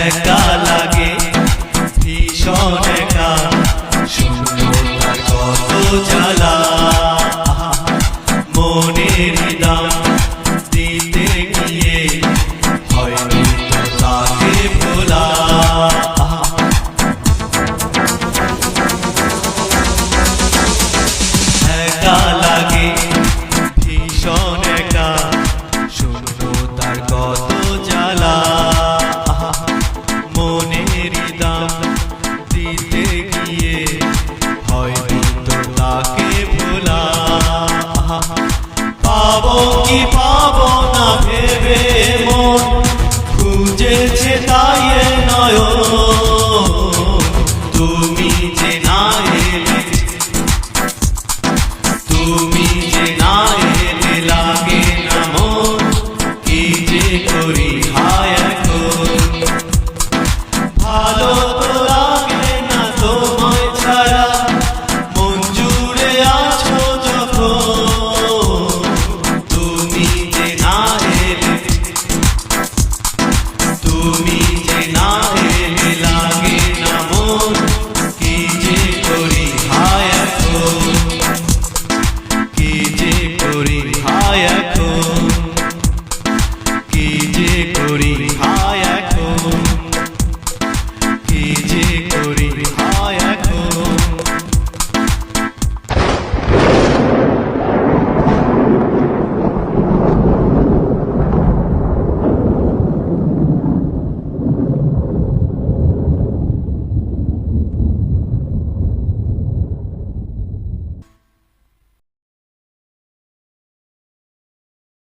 একা লাগে ভীষণ একা, শূন্যতার কত জ্বালা, মনের দাম দিতে গিয়ে হয়নি তো তাকে ভোলা। একা লাগে ভীষণ একা, শূন্যতার কত জ্বালা, মনের দাম দিতে গিয়ে হয়নি তো তাকে ভোলা। পাবো কি পাবো না ভেবে মন